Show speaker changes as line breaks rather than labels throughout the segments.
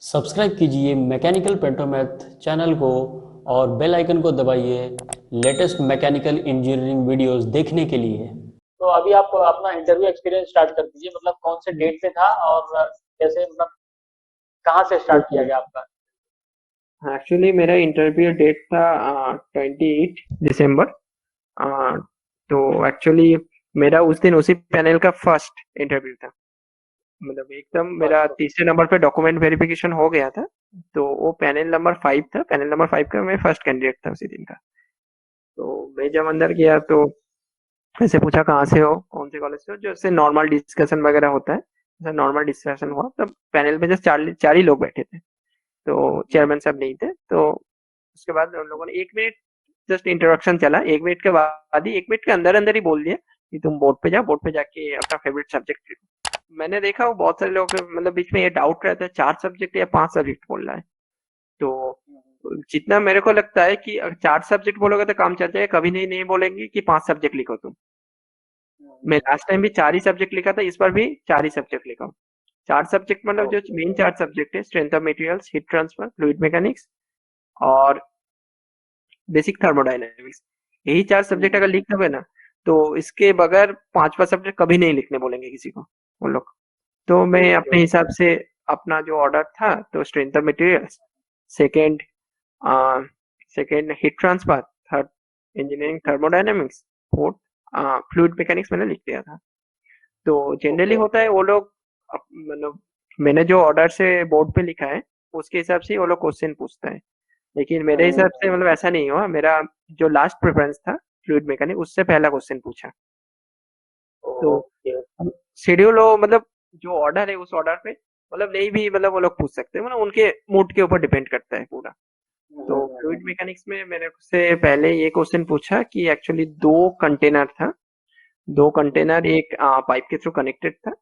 Subscribe कीजिए mechanical पेंटोमैथ channel को और बेल आइकन को दबाइए लेटेस्ट मैकेनिकल इंजीनियरिंग वीडियोस देखने के लिए। तो अभी आप अपना इंटरव्यू एक्सपीरियंस स्टार्ट कर दीजिए, मतलब कौन से डेट पे था और कैसे, मतलब कहाँ से स्टार्ट किया
ओके।
गया आपका?
एक्चुअली मेरा इंटरव्यू डेट था 28 दिसंबर। तो एक्चुअली मेरा उस दिन उसी पैनल का फर्स्ट इंटरव्यू था। मतलब एकदम मेरा
फर्स्ट।
तीसरे नंबर पे डॉक्यूमेंट वेरिफिकेशन हो गया था। तो वो पैनल नंबर 5 था, पैनल नंबर 5 का मैं फर्स्ट कैंडिडेट था उसी दिन का। तो मैं जब अंदर गया तो ऐसे पूछा कहाँ से हो, कौन से कॉलेज से हो, जैसे नॉर्मल डिस्कशन वगैरह होता है। जैसे नॉर्मल डिस्कशन हुआ तब पैनल पे जस्ट चार चार ही लोग बैठे थे। तो चेयरमैन साहब नहीं थे। तो उसके बाद उन लोगों ने 1 मिनट जस्ट इंट्रोडक्शन चला। 1 मिनट के बाद ही 1 मिनट के अंदर अंदर ही बोल दिया कि तुम बोर्ड पे जाओ, बोर्ड पे जाके अपना फेवरेट सब्जेक्ट लिखो। मैंने देखा वो बहुत सारे लोग मतलब बीच में ये डाउट रहता है 4 सब्जेक्ट या 5 सब्जेक्ट बोल रहा है। तो जितना मेरे को लगता है कि अगर 4 सब्जेक्ट बोलोगे तो काम चल जाएगा, कभी नहीं नहीं बोलेंगे कि 5 सब्जेक्ट लिखो तुम। मैं लास्ट टाइम भी 4 ही सब्जेक्ट लिखा था, इस बार भी 4 ही सब्जेक्ट लिखा हूँ। 4 सब्जेक्ट मतलब जो
ओके
मेन
ओके।
4 सब्जेक्ट है, strength of materials, heat transfer, fluid mechanics और बेसिक थर्मोडायनेमिक्स। यही 4 सब्जेक्ट अगर लिख दोगे ना तो इसके बगैर पांचवा सब्जेक्ट कभी नहीं लिखने बोलेंगे किसी को वो लोग। तो मैं
ओके
अपने
ओके।
हिसाब से अपना जो ऑर्डर था तो strength of materials, second second heat transfer, third engineering thermodynamics, fourth fluid mechanics मैंने लिख दिया था। तो जनरली
ओके
होता है वो लोग मतलब मैंने जो ऑर्डर से बोर्ड पे लिखा है उसके हिसाब से वो लोग क्वेश्चन पूछता है। लेकिन मेरे हिसाब से मतलब ऐसा नहीं हुआ। मेरा जो लास्ट प्रेफरेंस था फ्लूइड मैकेनिक, उससे पहला क्वेश्चन पूछा। तो
ओके।
शेड्यूल हो मतलब जो ऑर्डर है उस ऑर्डर पे मतलब नहीं भी मतलब वो लोग पूछ सकते हैं, मतलब उनके मूड के ऊपर डिपेंड करता है पूरा। तो फ्लूइड मैकेनिक्स में मैंने उससे पहले ये क्वेश्चन पूछा कि एक्चुअली दो कंटेनर था। दो कंटेनर एक पाइप के थ्रू कनेक्टेड था।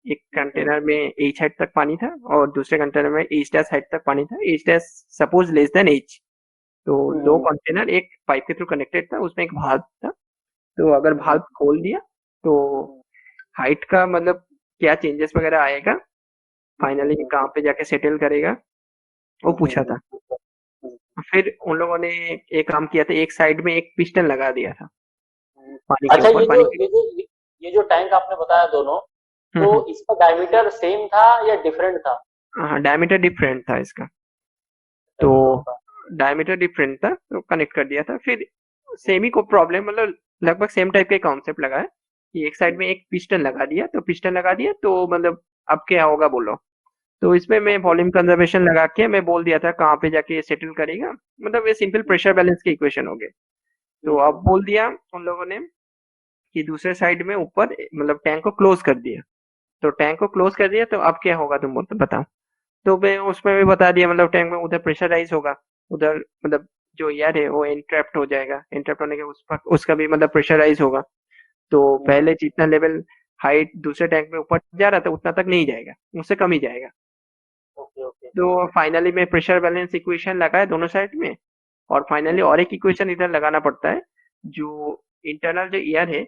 एक कंटेनर में एच हाइट तक पानी था और दूसरे कंटेनर में एच डैश हाइट तक पानी था। H dash suppose less than H. तो दो कंटेनर एक पाइप के थ्रू कनेक्टेड था, उसमें एक भाल्व था। तो अगर भाल्व खोल दिया तो हाइट का मतलब क्या चेंजेस वगैरह आएगा, फाइनली कहाँ पे जाके सेटल करेगा, वो पूछा था। फिर उन लोगों ने एक काम किया था, एक साइड में एक पिस्टन लगा दिया था पानी के
अच्छा,
ऊपर,
ये जो
पानी के।
ये जो टैंक आपने बताया दोनों, तो
हम्म।
इसका डायमीटर सेम था या डिफरेंट था?
हाँ, डायमीटर डिफरेंट था इसका। तो
दोनों का।
डायमीटर डिफरेंट था तो कनेक्ट कर दिया था। फिर सेम ही को प्रॉब्लम मतलब लगभग सेम टाइप का कॉन्सेप्ट लगा है कि एक साइड में एक पिस्टन लगा दिया, तो पिस्टन लगा दिया तो मतलब अब क्या होगा बोलो। तो इसमें मैं
ओके
वॉल्यूम कंजर्वेशन लगा के मैं बोल दिया था कहाँ पे जाके ये सेटल करेगा। मतलब ये सिंपल प्रेशर बैलेंस के इक्वेशन हो गए। तो अब बोल दिया उन लोगों ने कि दूसरे साइड में ऊपर मतलब टैंक को क्लोज कर दिया। तो टैंक को क्लोज कर दिया तो अब क्या होगा तुम बोलते बताओ। तो मैं उसमें भी बता दिया मतलब टैंक में उधर प्रेशराइज होगा, उधर मतलब जो एयर है वो एंट्रैप्ट हो जाएगा, एंट्रैप्ट होने के उसका भी मतलब प्रेशराइज होगा। तो पहले जितना लेवल हाइट दूसरे टैंक में ऊपर जा रहा था उतना तक नहीं जाएगा, उससे कम ही जाएगा।
Okay okay.
तो फाइनली मैं प्रेशर बैलेंस इक्वेशन लगाया दोनों साइड में। और फाइनली और एक इक्वेशन इधर लगाना पड़ता है। जो इंटरनल जो एयर है,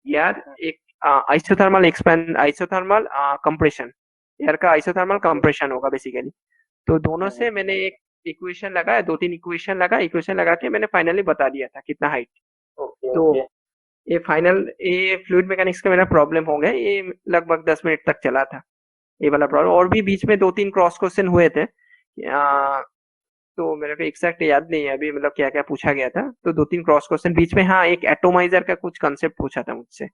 एयर एक isothermal expand isothermal compression, air का आइसोथर्मल कंप्रेशन होगा बेसिकली। तो दोनों से मैंने एक इक्वेशन लगाया, 2-3 इक्वेशन लगा, इक्वेशन लगा के मैंने फाइनली बता दिया था कितना हाइट।
ओके
तो
ओके।
ये फाइनल ये फ्लूइड मैकेनिक्स का मेरा प्रॉब्लम हो गया, ये लगभग 10 मिनट तक चला था ये वाला प्रॉब्लम। और भी बीच में 2-3 क्रॉस क्वेश्चन हुए थे। तो मेरे को एग्जैक्ट याद नहीं है अभी मतलब क्या क्या पूछा गया था। तो 2-3 क्रॉस क्वेश्चन बीच में, हाँ एक एटोमाइजर का कुछ कंसेप्ट पूछा था मुझसे,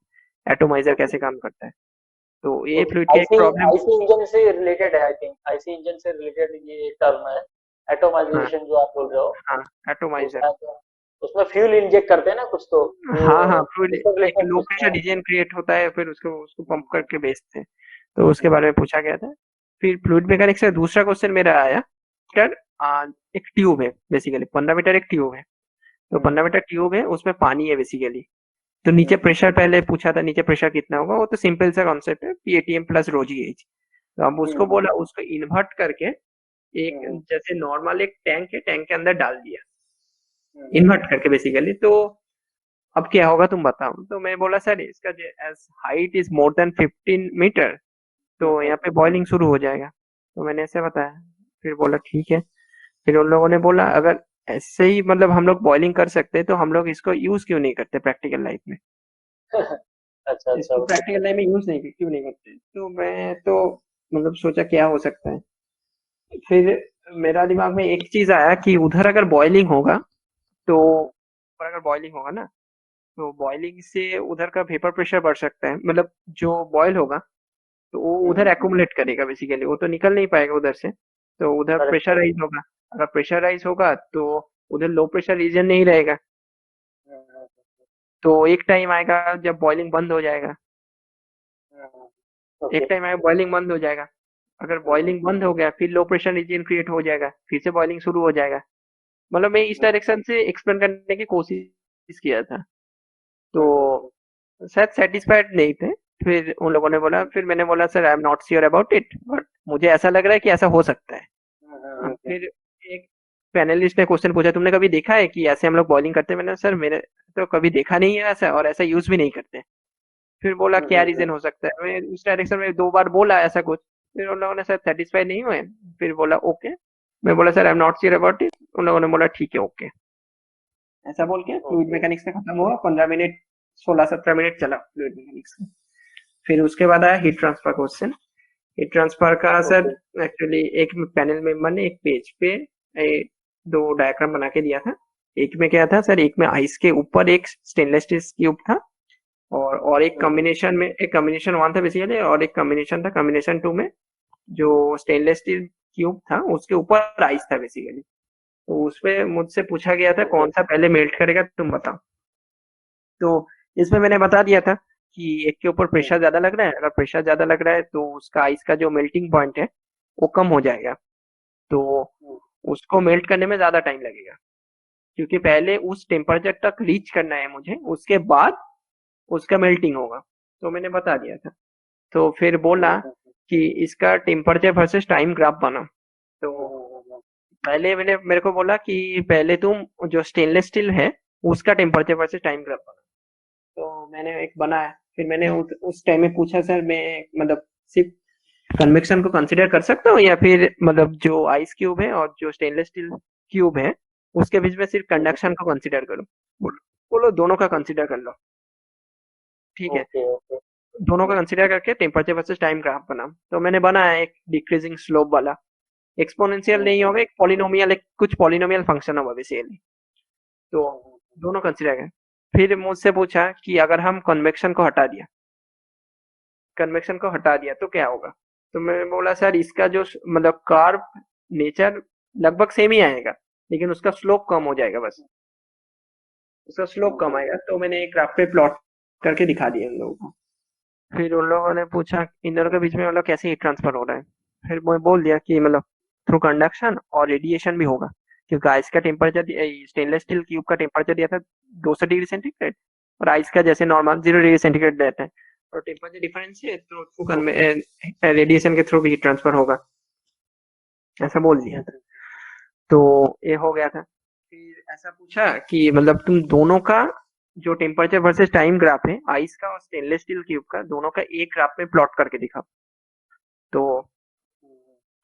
एटोमाइजर कैसे
ओके
काम करता है। तो ये
ओके।
फ्लूइड की एक
आईसी
प्रॉब्लम।
आईसी इंजन से रिलेटेड है, आई थिंक आईसी इंजन से रिलेटेड ये टर्म है,
हाँ
एटोमाइजेशन जो आप बोल रहे हो।
हाँ,
तो
एटोमाइजर।
शायद उसमें फ्यूल इंजेक्ट करते हैं ना कुछ, तो
हाँ हाँ, फ्लूइड
उससे
एक
रिलेटेड
लो
कुछ
प्रेशर
था।
रीजन क्रिएट होता है, फिर उसको उसको पंप करके भेजते हैं। तो उसके बारे में पूछा गया था। फिर फ्लूइड मैकेनिक्स से दूसरा क्वेश्चन मेरा आया सर, एक ट्यूब है बेसिकली 15 मीटर एक ट्यूब है। तो 15 मीटर ट्यूब है, उसमें पानी है बेसिकली। तो नीचे प्रेशर पहले पूछा था, नीचे प्रेशर कितना होगा, वो तो सिंपल सा कॉन्सेप्ट है, पीएटीएम प्लस रो जी एच। तो हम उसको बोला, उसको इन्वर्ट करके एक जैसे नॉर्मल एक टैंक है, टैंक के अंदर डाल दिया इन्वर्ट करके बेसिकली। तो अब क्या होगा तुम बताओ। तो मैं बोला सर इसका edge height is more than 15 metre तो यहाँ पे बॉइलिंग शुरू हो जाएगा। तो मैंने ऐसे बताया। फिर बोला ठीक है। फिर उन लोगों ने बोला अगर ऐसे ही मतलब हम लोग बॉइलिंग कर सकते हैं तो हम लोग इसको यूज क्यों नहीं करते प्रैक्टिकल लाइफ में,
अच्छा अच्छा,
इसको
ओके।
प्रैक्टिकल लाइफ में यूज नहीं क्यों नहीं करते। तो मैं तो मतलब सोचा क्या हो सकता है। फिर मेरा दिमाग में एक चीज आया कि उधर अगर बॉइलिंग होगा तो, और अगर बॉइलिंग होगा ना तो बॉइलिंग से उधर का वेपर प्रेशर बढ़ सकता है, मतलब जो बॉयल होगा तो वो उधर एक्यूमुलेट करेगा बेसिकली, वो तो निकल नहीं पाएगा उधर से, तो उधर
करेक्ट
प्रेशर
करेक्ट।
राइज होगा। अगर प्रेशर राइज होगा तो उधर लो प्रेशर रीजन नहीं रहेगा, तो एक टाइम आएगा जब बॉइलिंग बंद हो जाएगा, एक
ओके।
टाइम आएगा बॉइलिंग बंद हो जाएगा। अगर बॉइलिंग बंद हो गया फिर लो प्रेशर रीजन क्रिएट हो जाएगा, फिर से बॉइलिंग शुरू हो जाएगा। मतलब मैं इस डायरेक्शन से एक्सप्लेन करने की कोशिश किया था, तो शायद सेटिस्फाइड नहीं थे। फिर उन लोगों ने बोला, फिर मैंने बोला sir I am not sure about it but मुझे ऐसा लग रहा है कि ऐसा हो सकता है। फिर एक पैनलिस्ट ने क्वेश्चन पूछा तुमने कभी देखा है कि ऐसे हम लोग बॉलिंग करते हैं, मैंने सर मैंने तो कभी देखा नहीं है ऐसा, और ऐसा यूज भी नहीं करते। फिर बोला क्या रीजन हो सकता है, मैं उस डायरेक्शन में दो बार बोला ऐसा कुछ। फिर उन लोगों ने सर सेटिस्फाई नहीं हुए, फिर बोला ओके। मैं बोला sir I am not sure about it, उन लोगों ने बोला ठीक है ओके। ऐसा बोल के फ्लूइड
ओके।
मैकेनिक्स का खत्म हुआ, 15 मिनट 16-17 मिनट चला फ्लूइड मैकेनिक्स का। फिर उसके बाद आया heat transfer question. Heat transfer का सर
ओके।
एक्चुअली एक पैनल मेंबर ने एक पेज पे दो डायग्राम बना के दिया था। एक में क्या था सर, एक में आइस के ऊपर एक स्टेनलेस स्टील क्यूब था, और एक कॉम्बिनेशन में, एक कॉम्बिनेशन वन था बेसिकली और एक कॉम्बिनेशन था कॉम्बिनेशन टू में, जो स्टेनलेस स्टील क्यूब था उसके ऊपर आइस था बेसिकली। तो उसपे मुझसे पूछा गया था
ओके।
कौन सा पहले मेल्ट करेगा तुम बताओ। तो इसमें मैंने बता दिया था कि एक के ऊपर प्रेशर ज्यादा लग रहा है, अगर प्रेशर ज्यादा लग रहा है तो उसका आइस का जो मेल्टिंग पॉइंट है वो कम हो जाएगा, तो उसको मेल्ट करने में ज्यादा टाइम लगेगा, क्योंकि पहले उस टेम्परेचर तक रीच करना है मुझे, उसके बाद उसका मेल्टिंग होगा। तो मैंने बता दिया था। तो फिर बोला कि इसका टेम्परेचर वर्सेस टाइम ग्राफ बना। तो पहले मैंने मेरे को बोला कि पहले तुम जो स्टेनलेस स्टील है उसका टेम्परेचर वर्सेस टाइम ग्राफ बना। तो मैंने एक बनाया। फिर मैंने उस टाइम में पूछा सर मैं मतलब सिर्फ कन्वेक्शन को कंसीडर कर सकता हूँ या फिर मतलब जो आइस क्यूब है और जो स्टेनलेस स्टील क्यूब है उसके बीच में सिर्फ कंडक्शन को कंसीडर करूँ। बोलो दोनों का कंसीडर कर लो, ठीक है।
ओके। ओके।
दोनों का कंसीडर करके टेम्परेचर वर्सेस टाइम ग्राफ बना। तो मैंने बनाया एक डिक्रीजिंग स्लोप वाला, एक्सपोनेंशियल नहीं होगा, एक पॉलिनोमियल, एक कुछ पॉलिनोमियल फंक्शन होगा बेसिकली। तो दोनों कंसीडर करें। फिर मुझसे पूछा कि अगर हम कन्वेक्शन को हटा दिया तो क्या होगा। तो मैंने बोला सर इसका जो मतलब कार्व नेचर लगभग सेम ही आएगा, लेकिन उसका स्लोप कम हो जाएगा बस, उसका स्लोप कम आएगा। तो मैंने एक ग्राफ पे प्लॉट करके दिखा दिया इन लोगों को। फिर उन लोगों ने पूछा इन दोनों के बीच में मतलब कैसे हीट ट्रांसफर हो रहा है। फिर मैं बोल दिया कि मतलब थ्रू कंडक्शन और रेडिएशन भी होगा, क्योंकि आइस का टेम्परेचर, स्टेनलेस स्टील क्यूब का टेम्परेचर दिया था 200 डिग्री सेंटीग्रेड, और आइस का जैसे नॉर्मल 0 डिग्री सेंटीग्रेड रहता है, और टेम्परेचर डिफरेंस है तो थ्रू रेडिएशन के थ्रू भी हीट ट्रांसफर होगा, ऐसा बोल दिया था। तो ये हो गया था। फिर ऐसा पूछा कि मतलब तुम दोनों का जो टेम्परेचर वर्सेस टाइम ग्राफ है आइस का और स्टेनलेस स्टील क्यूब का, दोनों का एक ग्राफ में प्लॉट करके दिखा। तो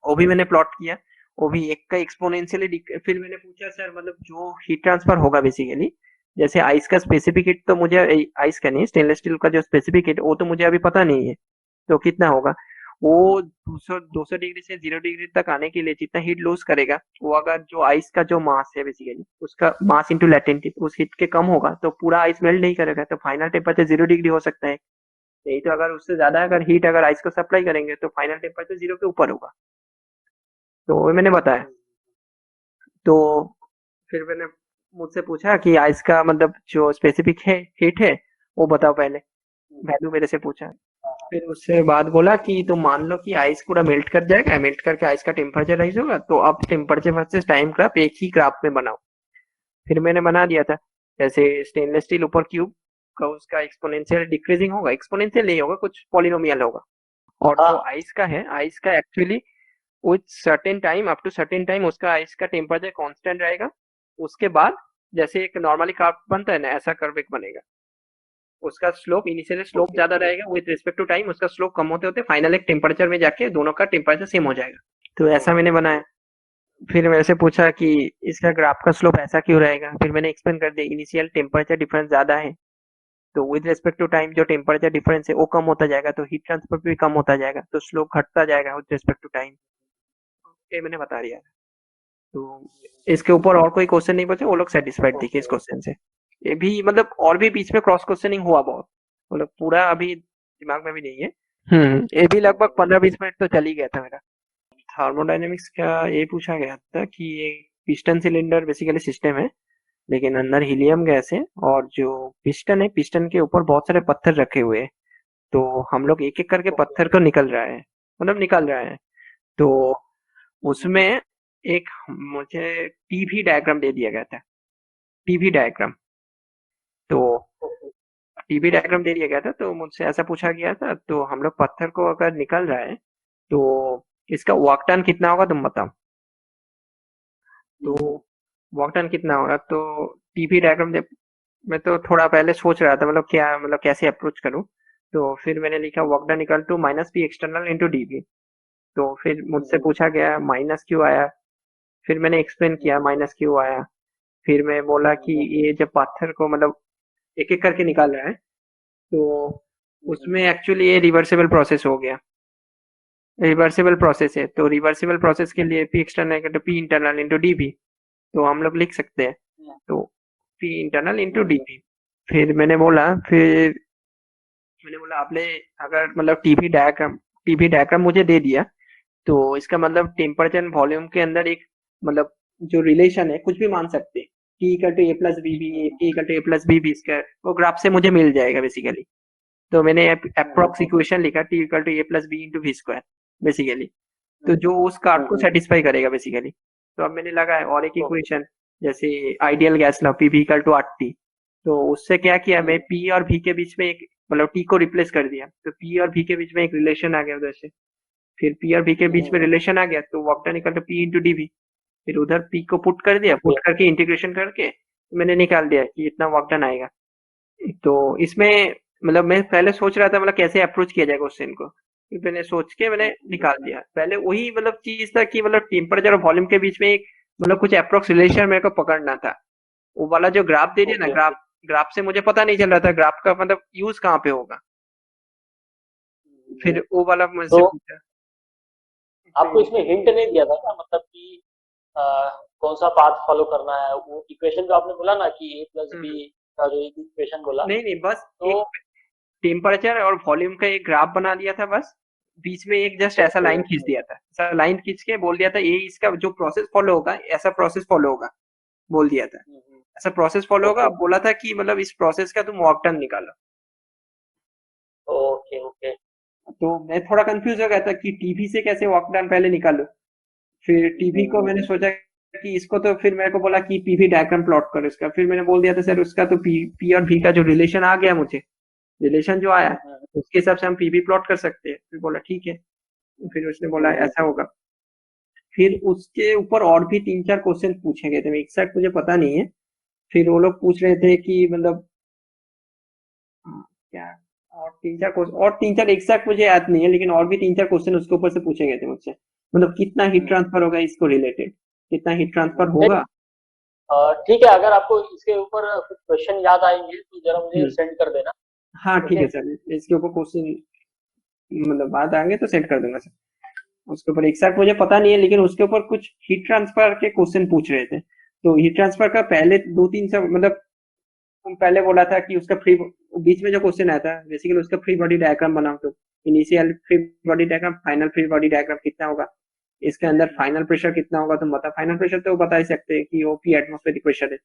वो भी मैंने प्लॉट किया, वो भी एक का एक्सपोनेंशियली। फिर मैंने पूछा सर मतलब जो हीट ट्रांसफर होगा बेसिकली, जैसे आइस का स्पेसिफिक हीट तो मुझे, आइस का नहीं स्टेनलेस स्टील का जो स्पेसिफिक हीट वो तो मुझे अभी पता नहीं है, तो कितना होगा वो 200 डिग्री से 0 डिग्री तक आने के लिए जितना हीट लूज करेगा, वो अगर जो आइस का जो मास है बेसिकली उसका मास इंटू लेटेंट हीट उस हीट के कम होगा तो पूरा आइस मेल्ट नहीं करेगा, तो फाइनल टेम्परेचर 0 डिग्री हो सकता है। नहीं तो अगर उससे ज्यादा अगर हीट अगर आइस को सप्लाई करेंगे तो फाइनल टेम्परेचर 0 के ऊपर होगा। तो वो मैंने बताया। तो फिर मैंने मुझसे पूछा कि आइस का मतलब जो स्पेसिफिक है हीट है वो बताओ पहले, वैल्यू मेरे से पूछा। फिर उससे बाद बोला कि तुम मान लो कि आइस पूरा मेल्ट कर जाएगा, मेल्ट करके आइस का टेम्परेचर राइज होगा, तो अब टेम्परेचर वर्सेस टाइम ग्राफ एक ही ग्राफ में बनाओ। फिर मैंने बना दिया था, जैसे स्टेनलेस स्टील ऊपर क्यूब का उसका एक्सपोनेंशियल डिक्रीजिंग होगा, एक्सपोनेंशियल नहीं होगा, कुछ पॉलिनोमियल होगा। और जो
हाँ।
आइस का है, आइस का actually with certain time, up to certain time उसका आइस का टेम्परेचर कांस्टेंट रहेगा। उसके बाद जैसे एक नॉर्मली कर्व बनता है ना, ऐसा कर्व एक बनेगा। उसका स्लोप इनिशियली स्लोप
ओके।
ज्यादा रहेगा, विद रिस्पेक्ट टू टाइम उसका स्लोप कम होते होते फाइनल एक टेम्परेचर में जाके दोनों का टेम्परेचर सेम हो जाएगा। तो ऐसा मैंने बनाया। फिर मेरे से पूछा कि इसका ग्राफ का स्लोप ऐसा क्यों रहेगा। फिर मैंने एक्सप्लेन कर दिया, इनिशियल टेम्परेचर डिफरेंस ज्यादा है, तो विद रिस्पेक्ट टू टाइम जो टेम्परेचर डिफरेंस है वो कम होता जाएगा, तो हीट ट्रांसफर भी कम होता जाएगा, तो स्लोप घटता जाएगा विद रिस्पेक्ट टू टाइम। ये मैंने बता दिया। तो इसके ऊपर और कोई क्वेश्चन नहीं बचे, वो लोग सेटिस्फाइड थे कि इस क्वेश्चन से। ये भी मतलब और भी बीच में क्रॉस क्वेश्चनिंग हुआ बहुत, मतलब पूरा अभी दिमाग में भी नहीं है। ये भी लगभग 15-20 मिनट तो चल ही गया था मेरा। थर्मोडायनेमिक्स का ये पूछा गया था कि ये पिस्टन सिलेंडर बेसिकली सिस्टम है, लेकिन अंदर हीलियम गैस है, और जो पिस्टन है, पिस्टन के ऊपर बहुत सारे पत्थर रखे हुए हैं, तो हम लोग एक एक करके पत्थर को निकल रहा है, मतलब निकाल रहा है। तो उसमें एक मुझे टीवी डायग्राम दे दिया गया था, टीवी डायग्राम। तो टीवी डायग्राम दे दिया गया था, तो मुझसे ऐसा पूछा गया था, तो हम लोग पत्थर को अगर निकल रहा है तो इसका वर्क डन कितना होगा तुम बताओ। तो वर्क डन कितना होगा, तो टीवी डायग्राम दे, मैं तो थोड़ा पहले सोच रहा था मतलब क्या, मतलब कैसे अप्रोच करूं। तो फिर मैंने लिखा work done equal to minus P external into dV. तो फिर मुझसे पूछा गया माइनस क्यों आया, फिर मैंने एक्सप्लेन किया माइनस क्यों आया। फिर मैं बोला कि ये जब पत्थर को मतलब एक एक करके निकाल रहा है, तो उसमें एक्चुअली ये रिवर्सिबल प्रोसेस हो गया, रिवर्सिबल प्रोसेस है, तो रिवर्सिबल प्रोसेस के लिए P external into P internal into dV, तो हम लोग लिख सकते हैं। तो पी इंटरनल इंटू डीवी। फिर मैंने बोला आपने अगर मतलब टीवी डायग्राम मुझे दे दिया, तो इसका मतलब टेम्परेचर एंड वॉल्यूम के अंदर एक मतलब जो रिलेशन है कुछ भी मान सकते हैं, T equal to a plus b b, T equal to a plus b b square, वो ग्राफ से मुझे मिल जाएगा बेसिकली। तो मैंने अप्रोक्स इक्वेशन लिखा T equal to a plus b into V square basically, तो जो उस कार्ड को सेटिस्फाई करेगा बेसिकली। तो अब मैंने लगाया और एक इक्वेशन, जैसे ideal gas law P V equal to R T. तो उससे क्या किया, मैं पी और वी के बीच में एक मतलब टी को रिप्लेस कर दिया, तो पी और वी के बीच में एक रिलेशन आ गया उधर से। फिर पी और वी के बीच में रिलेशन आ गया, तो work done equal to P into dV. फिर उधर पी को पुट कर दिया, पुट करके इंटीग्रेशन करके मैंने निकाल दिया कि इतना वर्क डन आएगा। तो इसमें मतलब मैं पहले सोच रहा था मतलब कैसे अप्रोच किया जाएगा क्वेश्चन को, फिर मैंने सोच के मैंने निकाल दिया। पहले वही मतलब चीज था कि मतलब टेम्परेचर और वॉल्यूम के बीच में एक मतलब कुछ अप्रोक्स रिलेशन मेरे को पकड़ना था। वो वाला जो ग्राफ दे दिया ना, ग्राफ ग्राफ से मुझे पता नहीं चल रहा था ग्राफ का मतलब यूज कहाँ पे होगा। फिर वो वाला मुझसे
तो
पूछा।
आपको इसमें हिंट नहीं दिया था क्या, मतलब कि अ, कौन सा पाथ फॉलो करना है? वो इक्वेशन जो आपने बोला ना कि ए प्लस
हम्म,
बी का जो इक्वेशन बोला,
नहीं नहीं, बस
तो
एक टेम्परेचर और वॉल्यूम का एक ग्राफ बना दिया था बस, बीच में एक जस्ट ऐसा
ओके
लाइन खींच दिया था, ऐसा लाइन खींच के बोल दिया था ये इसका जो प्रोसेस फॉलो होगा ऐसा प्रोसेस फॉलो होगा, बोल दिया था ऐसा प्रोसेस फॉलो होगा।
ओके
अब बोला था कि मतलब इस प्रोसेस का तुम वर्क डन निकालो।
Okay okay.
तो मैं थोड़ा कंफ्यूज हो गया था कि टीवी से कैसे वर्क डन पहले निकालूं। फिर टीवी को मैंने सोचा कि इसको, तो फिर मेरे को बोला कि पीवी डायग्राम प्लॉट करो इसका। फिर मैंने बोल दिया था सर उसका तो पी और वी का जो रिलेशन आ गया, मुझे रिलेशन जो आया उसके हिसाब से हम पीवी प्लॉट कर सकते हैं। फिर बोला ठीक है। फिर उसने बोला ऐसा होगा। फिर उसके ऊपर और भी 3-4 क्वेश्चन पूछे गए थे, एग्जैक्ट मुझे पता नहीं है। फिर वो लोग पूछ रहे थे कि मतलब क्या, और तीन चार एग्जैक्ट मुझे याद नहीं है, लेकिन और भी 3-4 क्वेश्चन उसके ऊपर से पूछे गए थे मुझसे, मतलब कितना हीट ट्रांसफर होगा इसको रिलेटेड, कितना हीट ट्रांसफर होगा।
ठीक है, अगर आपको इसके ऊपर कुछ क्वेश्चन याद आएंगे तो जरा मुझे
हम्म,
सेंड कर देना।
हाँ ठीक
ओके।
है सर, इसके ऊपर क्वेश्चन मतलब बात आएंगे तो सेंड कर दूंगा सर। उसके ऊपर एग्जैक्ट मुझे पता नहीं है, लेकिन उसके ऊपर कुछ हीट ट्रांसफर के क्वेश्चन पूछ रहे थे। तो हीट ट्रांसफर का पहले 2-3 सब मतलब पहले बोला था कि उसका फ्री, बीच में जो क्वेश्चन आया था बेसिकली उसका फ्री बॉडी डायग्राम बनाओ, तो initial free body diagram, final free body diagram कितना होगा, इसके अंदर फाइनल प्रेशर कितना होगा तुम बता। फाइनल प्रेशर तो बता ही सकते हैं कि वो पी एटमॉस्फेरिक प्रेशर है।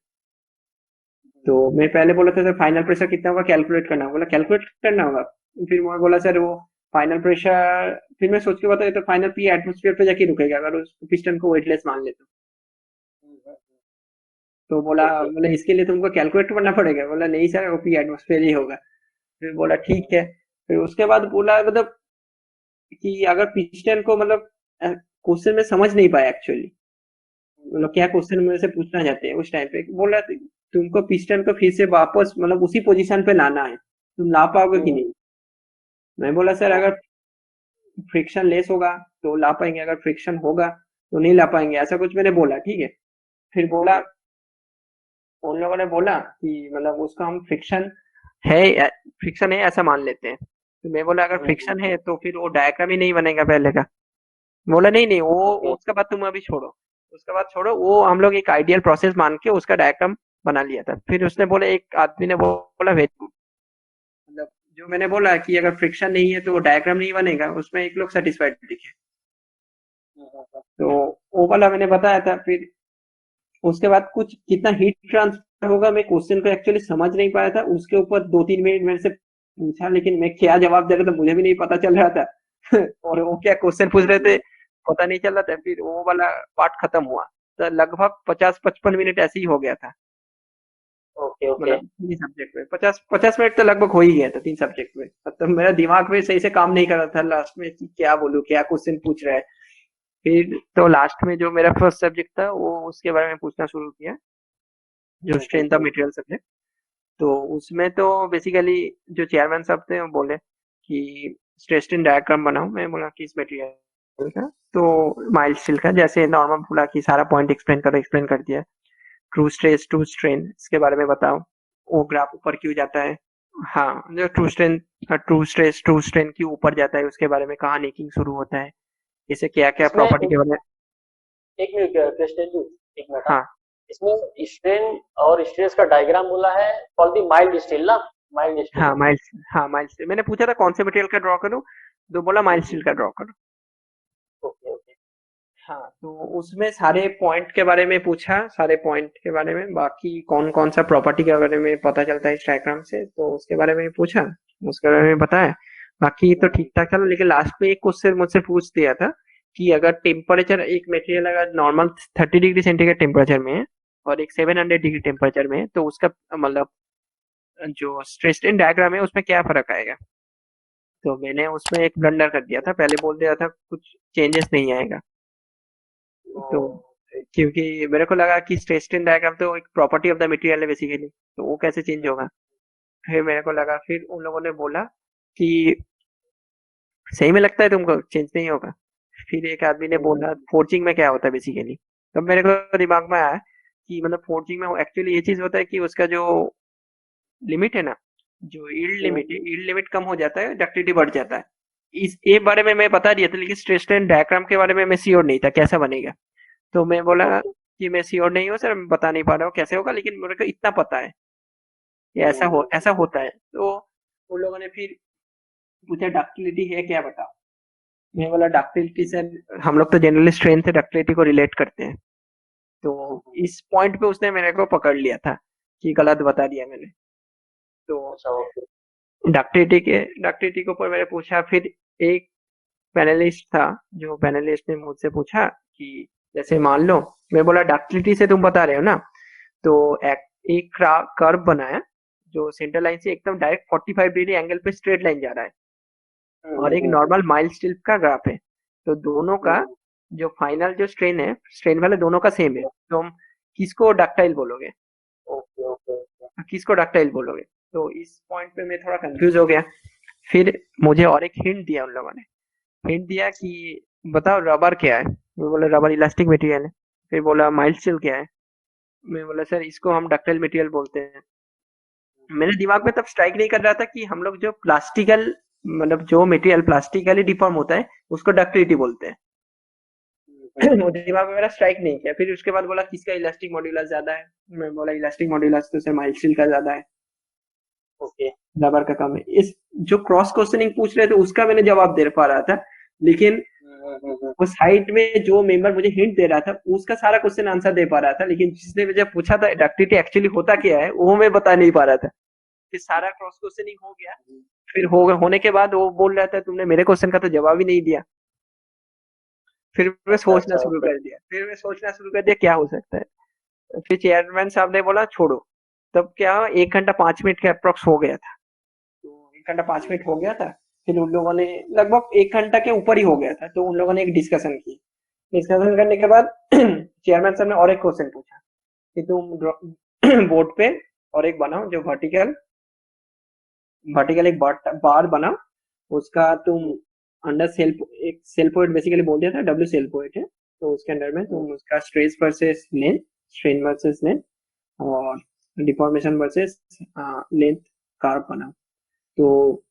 तो मैं पहले बोला था सर फाइनल प्रेशर कितना होगा कैलकुलेट करना होगा, बोला कैलकुलेट करना होगा। फिर मैं बोला सर वो फाइनल प्रेशर, फिर मैं सोच के बता तो फाइनल पी एटमॉस्फेयर पे जाके रुकेगा अगर उस पिस्टन को वेटलेस मान ले तो बोला
ओके
बोला इसके लिए तुमको कैलकुलेट करना पड़ेगा, बोला नहीं सर वो पी एटमॉस्फेयर ही होगा। फिर बोला ठीक है। फिर उसके बाद बोला मतलब कि अगर पिस्टन को मतलब क्वेश्चन में समझ नहीं पाया एक्चुअली, मतलब क्या क्वेश्चन मेरे से पूछना चाहते हैं उस टाइम पे। बोला तुमको पिस्टन को फिर से वापस मतलब उसी पोजीशन पे लाना है, तुम ला पाओगे कि नहीं। मैं बोला सर अगर फ्रिक्शन लेस होगा तो ला पाएंगे, अगर फ्रिक्शन होगा तो नहीं ला पाएंगे, ऐसा कुछ मैंने बोला, ठीक है। फिर बोला, उन लोगों ने बोला कि मतलब उसका हम फ्रिक्शन है ऐसा मान लेते हैं। तो मैं बोला अगर फ्रिक्शन है तो फिर वो डायग्राम ही नहीं बनेगा पहले का। बोला नहीं नहीं, वो
ओके।
उसका बात तुम अभी छोड़ो, उसका बात छोड़ो, वो हम लोग एक आइडियल प्रोसेस मान के उसका डायग्राम बना लिया था। फिर उसने बोला, एक आदमी ने बोला वेरी गुड, मतलब जो मैंने बोला कि अगर फ्रिक्शन नहीं है तो वो डायग्राम नहीं बनेगा, उसमें एक लोग सेटिस्फाइड दिखे। तो वो वाला मैंने बताया था। फिर उसके बाद कुछ कितना हीट ट्रांसफर होगा, मैं क्वेश्चन को एक्चुअली समझ नहीं पाया था। उसके ऊपर 2-3 मिनट मेरे से पूछा, लेकिन मैं क्या जवाब दे रहा था मुझे भी नहीं पता चल रहा था। और वो क्या क्वेश्चन पूछ रहे थे पता नहीं चल रहा था। फिर वो वाला पार्ट खत्म हुआ तो लगभग 50-55 मिनट ऐसे ही हो गया था।
ओके। ओके।
मतलब 3 सब्जेक्ट में 50-50 मिनट तो लगभग हो ही गया था 3 सब्जेक्ट में। मतलब मेरा दिमाग में सही से काम नहीं कर रहा था लास्ट में कि क्या बोलूं, क्या क्वेश्चन पूछ रहा है। फिर तो लास्ट में जो मेरा फर्स्ट सब्जेक्ट था वो उसके बारे में पूछना शुरू किया, जो स्ट्रेंथ ऑफ मटेरियल सब्जेक्ट। तो उसमें तो बेसिकली जो चेयरमैन साहब थे वो बोले कि स्ट्रेस स्ट्रेन डायग्राम बनाओ। मैं बोला किस मटेरियल का? तो माइल्ड स्टील का। जैसे नॉर्मल बोला कि सारा पॉइंट एक्सप्लेन करो, एक्सप्लेन कर दिया। ट्रू स्ट्रेस ट्रू स्ट्रेन इसके बारे में बताओ, वो ग्राफ ऊपर क्यों जाता है। हाँ, जो ट्रू स्ट्रेस ट्रू स्ट्रेन क्यों ऊपर जाता है उसके बारे में, कहाँ नेकिंग शुरू होता है, इसे क्या क्या
इसमें
प्रॉपर्टी के बारे में।
एक मिनट कृष्ण जी, एक मिनट हाँ।
हाँ
इसमें स्ट्रेन और स्ट्रेस का डायग्राम बोला है फॉर द माइल्ड स्टील ना, माइल्ड स्टील।
हाँ माइल्ड स्टील मैंने पूछा था कौन से मटेरियल का ड्रॉ करूँ, तो बोला माइल्ड स्टील का ड्रॉ करो।
ओके। ओके।
हाँ, तो उसमें सारे पॉइंट के बारे में पूछा, सारे पॉइंट के बारे में, बाकी कौन कौन सा प्रॉपर्टी के बारे में पता चलता है इस डायग्राम से, तो उसके बारे में पूछा, उसके बारे में बताया। बाकी तो ठीक ठाक चला, लेकिन लास्ट में एक क्वेश्चन मुझसे पूछ दिया था कि अगर टेम्परेचर, एक मटेरियल अगर नॉर्मल 30 डिग्री सेंटीग्रेड टेम्परेचर में है और एक 700 डिग्री टेम्परेचर में है, तो उसका मतलब जो स्ट्रेस स्ट्रेन डायग्राम है उसमें क्या फर्क आएगा। तो मैंने उसमें एक ब्लंडर कर दिया था, पहले बोल दिया था कुछ चेंजेस नहीं आएगा। तो क्योंकि मेरे को लगा कि स्ट्रेस स्ट्रेन डायग्राम तो एक प्रॉपर्टी ऑफ द मटेरियल है बेसिकली, तो वो कैसे चेंज होगा। फिर मेरे को लगा, फिर उन लोगों ने बोला कि सही में लगता है तुमको चेंज नहीं होगा। फिर एक आदमी ने बोला फोर्जिंग में क्या होता है बेसिकली। तब मेरे को दिमाग में आया कि मतलब फोर्जिंग में एक्चुअली ये चीज होता है कि उसका जो लिमिट है ना, जो यील्ड लिमिट है, यील्ड लिमिट कम हो जाता है, डक्टिलिटी बढ़ जाता है। इस ये बारे में मैं बता दिया था, लेकिन स्ट्रेस स्ट्रेन डायग्राम के बारे में मैं श्योर नहीं था कैसा बनेगा। तो मैं बोला कि मैं श्योर नहीं हूँ सर, मैं बता नहीं पा रहा हूँ कैसे होगा, लेकिन मेरे को इतना पता है कि ऐसा होता है। तो उन लोगों ने फिर पूछा डक्टिलिटी है क्या बताओ। मैं बोला डक्टिलिटी से हम लोग तो जनरली स्ट्रेंथ से डक्टिलिटी को रिलेट करते हैं। तो इस पॉइंट पे उसने मेरे को पकड़ लिया था कि गलत बता दिया मैंने। तो डक्टिलिटी के ऊपर मैंने पूछा। फिर एक पैनलिस्ट था, जो पैनलिस्ट ने मुझसे पूछा कि जैसे मान लो, मैं बोला डक्टिलिटी से तुम बता रहे हो ना, तो एक कर्व बनाया जो सेंटर लाइन से एकदम डायरेक्ट 45 डिग्री एंगल पे स्ट्रेट लाइन जा रहा है, और एक नॉर्मल माइल्ड स्टील का ग्राफ है। तो दोनों का जो फाइनल जो स्ट्रेन है, स्ट्रेन वाले दोनों का सेम है, तो हम किसको डक्टाइल बोलोगे, किसको डक्टाइल बोलोगे। तो इस पॉइंट पे मैं थोड़ा कंफ्यूज हो गया। फिर मुझे और एक हिंट दिया उन लोगों ने, हिंट दिया कि बताओ रबर क्या है। मैं बोला रबर इलास्टिक मटेरियल है। फिर बोला माइल्ड स्टील क्या है। मैं बोला सर इसको हम डक्टाइल मटेरियल बोलते हैं। मेरे दिमाग में तब स्ट्राइक नहीं कर रहा था कि हम लोग जो प्लास्टिकल, मतलब जो मटेरियल प्लास्टिकली डिफॉर्म होता है उसको डक्टिलिटी बोलते हैं। वो दिमाग में मेरा स्ट्राइक नहीं किया। फिर उसके बाद बोला किसका इलास्टिक मॉड्यूलस ज्यादा है। मैं बोला इलास्टिक मॉड्यूलस तो सर माइल्ड स्टील का ज्यादा है,
ओके।
रबर का कम है। इस जो क्रॉस क्वेश्चनिंग पूछ रहे थे उसका मैंने जवाब दे पा रहा था, लेकिन वो साइड में जो मेंबर मुझे हिंट दे रहा था उसका सारा क्वेश्चन आंसर दे पा रहा था, लेकिन जिसने मुझे पूछा था डक्टिलिटी एक्चुअली होता क्या है वो मैं बता नहीं पा रहा था। फिर सारा क्रॉस क्वेश्चनिंग हो गया। फिर होने के बाद वो बोल रहा था तुमने मेरे क्वेश्चन का तो जवाब ही नहीं दिया। फिर मैं
अच्छा
सोचना
अच्छा।
शुरू कर दिया, क्या हो सकता है। फिर चेयरमैन साहब ने बोला छोड़ो। तब क्या 1 घंटा 5 मिनट के अप्रोक्स हो गया था। तो 1 घंटा 5 मिनट हो गया था। फिर उन लोगों ने लगभग 1 घंटा के ऊपर ही हो गया था, तो उन लोगों ने एक डिस्कशन की। डिस्कशन करने के बाद चेयरमैन साहब ने और एक क्वेश्चन पूछा कि तुम बोर्ड पे और एक बनाओ जो वर्टिकल वर्टिकल एक बार बनाओ। उसका तुम अंडर सेल, एक सेल पॉइंट बेसिकली बोल दिया था, डब्ल्यू सेल पॉइंट है। तो उसके अंदर में तुम उसका stress versus length, strain versus length और डिफॉर्मेशन वर्सेस लेंथ कर्व बनाओ। तो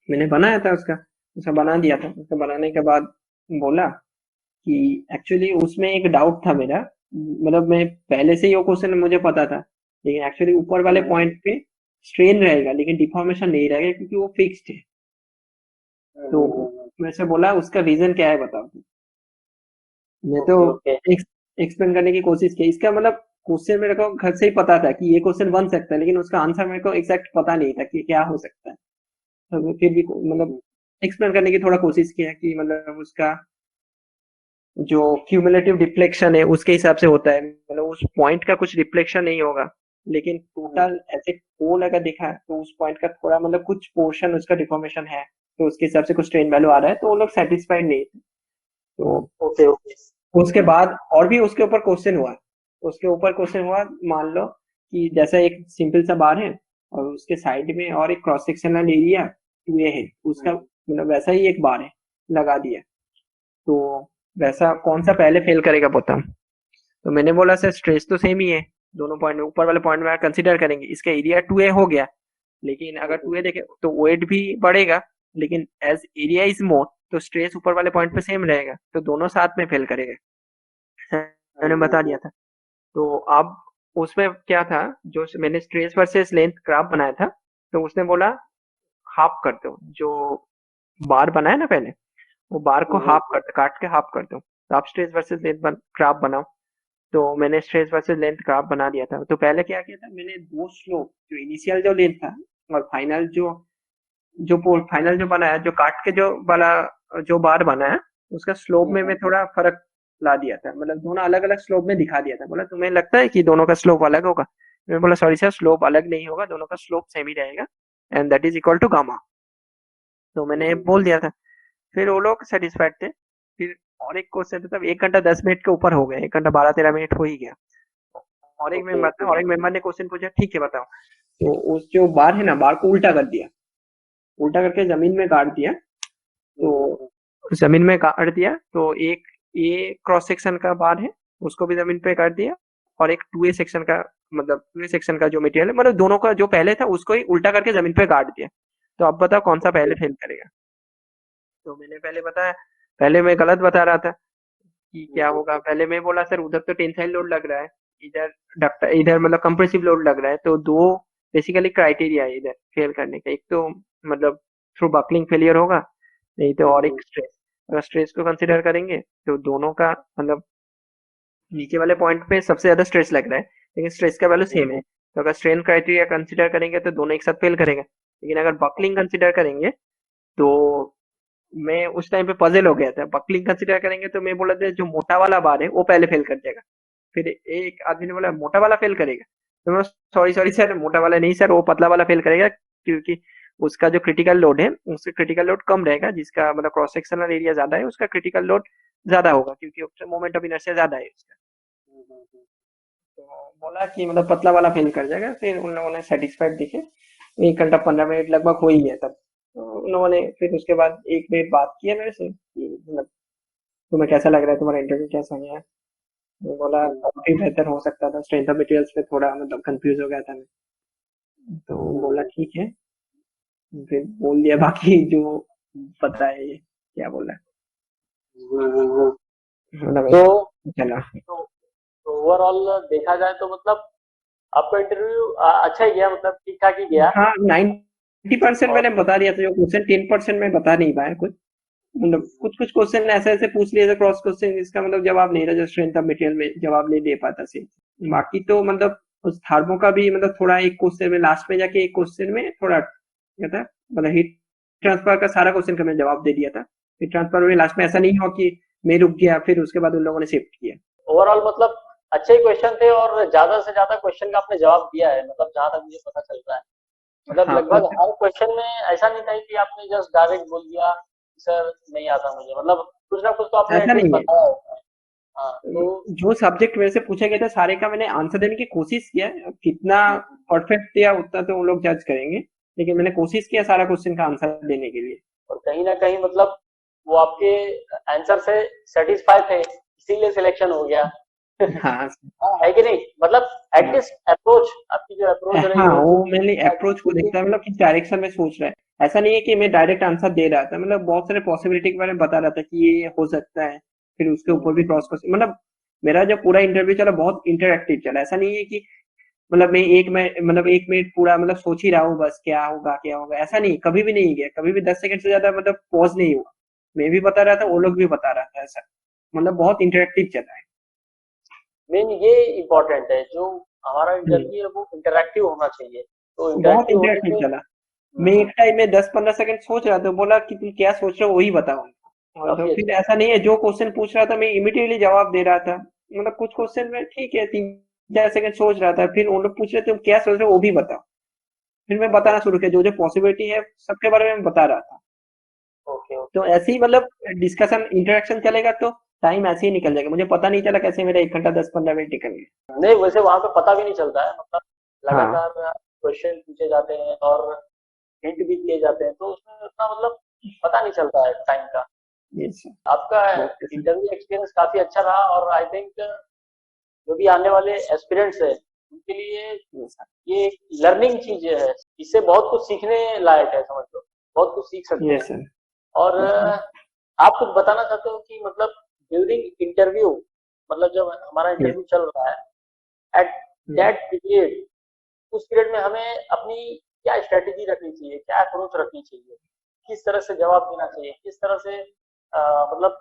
मैंने बनाया था उसका बना दिया था। उसका बनाने के बाद बोला कि एक्चुअली उसमें एक डाउट था मेरा, मतलब मैं पहले से ही वो क्वेश्चन मुझे पता था, लेकिन एक्चुअली ऊपर वाले पॉइंट पे स्ट्रेन रहेगा लेकिन डिफॉर्मेशन नहीं रहेगा क्योंकि वो फिक्स्ड है। तो मैं से बोला उसका रीजन क्या है बताओ तुम। मैं तो
ओके।
एक्सप्लेन करने की कोशिश की। इसका मतलब क्वेश्चन मेरे को घर से ही पता था कि ये क्वेश्चन बन सकता है, लेकिन उसका आंसर मेरे को एग्जैक्ट पता नहीं था कि क्या हो सकता है। तो फिर भी मतलब एक्सप्लेन करने की थोड़ा कोशिश किया कि मतलब उसका जो क्यूमुलेटिव डिफ्लेक्शन है उसके हिसाब से होता है, मतलब उस पॉइंट का कुछ रिफ्लेक्शन नहीं होगा, लेकिन टोटल ऐसे होल अगर देखा तो उस पॉइंट का थोड़ा मतलब कुछ पोर्शन उसका डिफॉर्मेशन है, तो उसके हिसाब से कुछ स्ट्रेन वैल्यू आ रहा है, तो वो लोग सेटिस्फाइड नहीं थे। तो
ओके ओके।
उसके बाद और भी उसके ऊपर क्वेश्चन हुआ। उसके ऊपर क्वेश्चन हुआ, मान लो कि जैसा एक सिंपल सा बार है और उसके साइड में और एक क्रॉस सेक्शनल एरिया 2a है, उसका मतलब वैसा ही एक बार है लगा दिया, तो वैसा कौन सा पहले फेल करेगा बताओ। तो मैंने बोला सर स्ट्रेस तो सेम ही है, दोनों पॉइंट ऊपर वाले पॉइंट में कंसीडर करेंगे, इसका एरिया 2a हो गया, लेकिन अगर 2a देखे तो वेट भी बढ़ेगा, लेकिन एज एरिया इज मोर तो स्ट्रेस ऊपर वाले पॉइंट पे सेम रहेगा, तो दोनों साथ में फेल करेगा। मैंने बता दिया था। तो अब उसमें क्या था, जो मैंने स्ट्रेस वर्सेस लेंथ ग्राफ बनाया था, तो उसने बोला हाफ कर दो, जो बार बनाया ना पहले, वो बार को हाफ कर दो, काट के हाफ कर दो, तो आप स्ट्रेस वर्सेस लेंथ ग्राफ बनाओ। तो मैंने स्ट्रेस वर्सेस लेंथ ग्राफ बना दिया था। तो पहले क्या किया था, मैंने दो स्लोप, जो इनिशियल जो लेंथ था और फाइनल जो जो फाइनल जो बनाया, जो काट के जो वाला जो बार बनाया, उसका स्लोप में मैं थोड़ा फर्क ला दिया था, मतलब दोनों अलग अलग स्लोप में दिखा दिया था। बोला तुम्हें लगता है कि दोनों का स्लोप अलग होगा? मैं बोला सॉरी सर, स्लोप अलग नहीं होगा, दोनों का स्लोप सेम ही रहेगा and that is equal to gamma. तो मैंने बोल दिया था। फिर वो लोग सेटिस्फाइड थे। फिर और एक क्वेश्चन था, तब 1 घंटा 10 मिनट के ऊपर हो गया, 1 घंटा 12-13 मिनट हो ही गया। और एक मेंबर ने क्वेश्चन पूछा, ठीक है बताओ। तो उस जो बार है ना, बार को उल्टा कर दिया, उल्टा करके जमीन में गाड़ दिया। तो जमीन में गाड़ दिया तो एक ए क्रॉस सेक्शन का बार है, उसको भी जमीन पे काट दिया, और एक 2a सेक्शन का, मतलब 2a सेक्शन का जो मटेरियल है, मतलब दोनों का जो पहले था उसको ही उल्टा करके जमीन पे गाड़ दिया। तो अब बताओ कौन सा पहले फेल करेगा। तो मैंने पहले बताया, पहले मैं गलत बता रहा था कि क्या होगा। पहले मैं बोला सर उधर तो टेंसाइल लोड लग रहा है, इधर डक्टा, इधर मतलब कंप्रेसिव लोड लग रहा है, तो दो बेसिकली क्राइटेरिया है इधर फेल करने का। एक तो मतलब थ्रू बकलिंग फेलियर होगा, नहीं तो और एक स्ट्रेस। अगर स्ट्रेस को कंसिडर करेंगे तो दोनों का मतलब नीचे वाले पॉइंट पे सबसे ज्यादा स्ट्रेस लग रहा है, लेकिन स्ट्रेस का वैल्यू सेम है। तो अगर स्ट्रेन क्राइटेरिया कंसिडर करेंगे तो दोनों एक साथ फेल करेगा। लेकिन अगर बकलिंग कंसिडर करेंगे तो मैं उस टाइम पे पजल हो गया था। बकलिंग कंसिडर करेंगे तो मैं बोला था जो मोटा वाला बार है वो पहले फेल कर जाएगा। फिर एक आदमी ने बोला मोटा वाला फेल करेगा, तो मैं सॉरी सॉरी सर, मोटा वाला नहीं सर, वो पतला वाला फेल करेगा, क्योंकि उसका जो क्रिटिकल लोड है उसका क्रिटिकल लोड कम रहेगा, जिसका मतलब क्रॉस सेक्शनल एरिया ज्यादा है उसका क्रिटिकल लोड ज्यादा होगा, क्योंकि उसका मोमेंट ऑफ इनर्शिया ज्यादा है उसका। तो बोला कि मतलब पतला वाला फेल कर जाएगा। फिर उन लोगों ने सेटिस्फाइड दिखे। 1 घंटा 15 मिनट लगभग हो ही गया तब। तो उन लोगों ने फिर उसके बाद 1 मिनट बात किया मेरे से कि मतलब तुम्हें कैसा लग रहा है, तुम्हारा इंटरव्यू कैसा गया। मैं बोला काफी बेहतर हो सकता था, स्ट्रेंथ ऑफ मटेरियल्स पे थोड़ा मतलब कंफ्यूज हो गया था मैं। तो बोला ठीक है, फिर बोल दिया बाकी जो पता है ये क्या बोला है। मतलब
तो
ऐसा चला।
तो ओवरऑल देखा जाए तो मतलब आपका इंटरव्यू अच्छा ही गया, मतलब ठीक ठाक ही गया।
हाँ 90%
और
मैंने बता दिया था, जो क्वेश्चन 10% में बता नहीं पाया कुछ। मतलब कुछ कुछ क्वेश्चन ऐसे ऐसे पूछ लिए थे क्रॉस क्वेश्चन, जिसका मतलब जवाब नहीं था, जो स्ट्रेंथ ऑफ मटेरियल में जवाब नहीं दे पाता से। बाकी तो मतलब उस थार्मो का भी मतलब थोड़ा एक क्वेश्चन में लास्ट में जाके एक क्वेश्चन में थोड़ा क्या था, मतलब हीट ट्रांसफर का सारा क्वेश्चन का मैं जवाब दे दिया था। हीट ट्रांसफर में लास्ट में ऐसा नहीं हुआ कि मैं रुक गया फिर उसके बाद उन लोगों ने शिफ्ट किया।
ओवरऑल मतलब अच्छे ही क्वेश्चन थे और ज्यादा से ज्यादा क्वेश्चन का आपने जवाब दिया है, मतलब जहां तक मुझे पता चल रहा है। मतलब
हाँ
लगभग हर क्वेश्चन में ऐसा नहीं था कि आपने जस्ट डायरेक्ट बोल दिया सर नहीं आता मुझे, मतलब कुछ ना कुछ तो आपने
ऐसा
एटलीस्ट
नहीं है।
बताया होगा। हाँ तो
जो सब्जेक्ट मेरे से पूछे गए थे सारे का मैंने आंसर देने की कोशिश किया। कितना परफेक्ट दिया उतना तो वो लोग जज करेंगे, लेकिन मैंने कोशिश किया सारा क्वेश्चन का आंसर देने के लिए।
और कहीं ना कहीं मतलब वो आपके आंसर से सेटिस्फाई थे, इसीलिए सिलेक्शन हो गया।
हाँ
हाँ, है कि नहीं? मतलब
हाँ
एटलीस्ट अप्रोच, आपकी जो अप्रोच रही
हाँ,
वो
वो
कुछ
मैंने अप्रोच को देखता है, मतलब किस डायरेक्शन में सोच रहा है। ऐसा नहीं है कि मैं डायरेक्ट आंसर दे रहा था, मतलब बहुत सारे पॉसिबिलिटी के बारे में बता रहा था कि ये हो सकता है, फिर उसके ऊपर भी क्रॉस क्वेश्चन, मतलब मेरा जो पूरा इंटरव्यू चला बहुत इंटरेक्टिव चला। ऐसा नहीं है कि मतलब मतलब 1 मिनट पूरा मतलब सोच ही रहा हूँ बस क्या होगा क्या होगा, ऐसा नहीं, कभी भी नहीं गया, कभी भी 10 सेकंड से ज्यादा मतलब पॉज नहीं हुआ। मैं भी बता रहा था, वो लोग भी बता रहा था, ऐसा मतलब बहुत इंटरेक्टिव चला है।
मेन ये इम्पोर्टेंट है, जो हमारा
हम्म,
इंटरव्यू है वो इंटरैक्टिव होना चाहिए, तो
बहुत
इंटरैक्टिव होने
इंटरेक्टिव
से
चला। मैं एक टाइम में 10-15 सेकंड सोच रहा था, बोला कि तुम क्या सोच रहे हो वही बताओ। और तो
काफी
फिर
अच्छा।
ऐसा नहीं है, जो क्वेश्चन पूछ रहा था मैं इमिडिएटली जवाब दे रहा था। मतलब कुछ क्वेश्चन में ठीक है 3-4 सेकंड सोच रहा था, फिर वो लोग पूछ रहे थे तुम क्या सोच रहे हो वो भी बताओ। फिर मैं
ओके
बताना शुरू किया, जो जो पॉसिबिलिटी है सबके बारे में मैं बता रहा था।
ओके
तो
ओके।
ऐसे ही मतलब डिस्कशन इंटरेक्शन चलेगा तो टाइम ऐसे ही निकल जाएगा, मुझे पता नहीं चला कैसे मेरा 1 घंटा 10-15 मिनट निकल गया।
नहीं, वैसे वहां पे पता भी नहीं चलता है, मतलब
हाँ
लगातार क्वेश्चन पूछे जाते हैं और हिंट भी दिए जाते हैं, तो उसमें उतना मतलब पता नहीं चलता है टाइम का।
ये सर।
आपका
ओके सर।
इंटरव्यू एक्सपीरियंस काफी अच्छा रहा, और आई थिंक जो भी आने वाले एस्पिरेंट्स है उनके लिए
ये सर।
ये एक लर्निंग चीज है, इससे बहुत कुछ सीखने लायक है, समझ लो बहुत कुछ सीख सकते
ये
हैं।
सर।
और आप कुछ बताना चाहते हो कि मतलब ड्यूरिंग इंटरव्यू, मतलब जब हमारा
ये
इंटरव्यू चल रहा है, एट
ये
दैट पीरियड, उस पीरियड में हमें अपनी क्या स्ट्रेटेजी रखनी चाहिए, क्या अप्रोच रखनी चाहिए, किस तरह से जवाब देना चाहिए, किस तरह से मतलब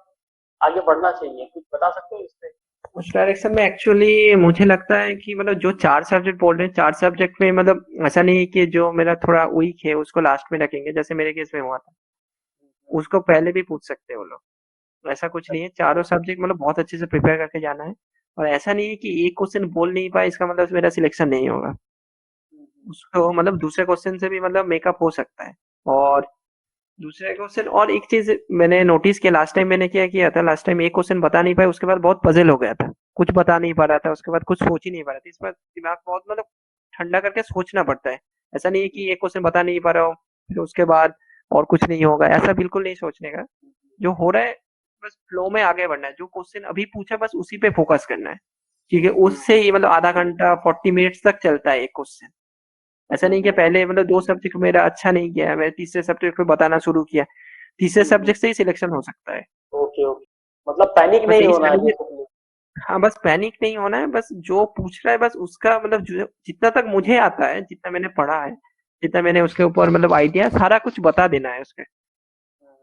आगे बढ़ना चाहिए, कुछ बता सकते हो इस पे?
उस डायरेक्शन में एक्चुअली मुझे लगता है कि मतलब जो 4 सब्जेक्ट बोल रहे हैं, 4 सब्जेक्ट में मतलब ऐसा नहीं है कि जो मेरा थोड़ा वीक है उसको लास्ट में रखेंगे, जैसे मेरे केस में हुआ था। उसको पहले भी पूछ सकते हैं वो लोग, ऐसा कुछ नहीं है। चारों सब्जेक्ट मतलब बहुत अच्छे से प्रिपेयर करके जाना है। और ऐसा नहीं है कि एक क्वेश्चन बोल नहीं पाए इसका मतलब मेरा सिलेक्शन नहीं होगा। उसको मतलब दूसरे क्वेश्चन से भी मतलब मेकअप हो सकता है। और दूसरे क्वेश्चन, और एक चीज मैंने नोटिस किया, लास्ट टाइम मैंने क्या किया था, लास्ट टाइम एक क्वेश्चन बता नहीं पाया, उसके बाद बहुत पजल हो गया था, कुछ बता नहीं पा रहा था, उसके बाद कुछ सोच ही नहीं पा रहा था। इस बार दिमाग बहुत मतलब ठंडा करके सोचना पड़ता है। ऐसा नहीं है कि एक क्वेश्चन बता नहीं पा रहा हो फिर उसके बाद और कुछ नहीं होगा, ऐसा बिल्कुल नहीं सोचने का। जो हो रहा है बस फ्लो में आगे बढ़ना है, जो क्वेश्चन अभी पूछा बस उसी पे फोकस करना है। ठीक है, उससे ही मतलब आधा घंटा 40 मिनट्स तक चलता है एक क्वेश्चन। ऐसा नहीं कि पहले मतलब 2 सब्जेक्ट मेरा अच्छा नहीं गया, मैं तीसरे सब्जेक्ट में बताना शुरू किया, तीसरे सब्जेक्ट से ही सिलेक्शन हो सकता है।
ओके ओके, मतलब पैनिक
बस
नहीं
यही
होना है
स्ट्रेटेजी।
बेसिकली।
हाँ, बस पैनिक नहीं होना है, बस जो पूछ रहा है बस उसका मतलब जितना तक मुझे आता है, जितना मैंने पढ़ा है, जितना मैंने उसके ऊपर मतलब आइडिया, सारा कुछ बता देना है उसके।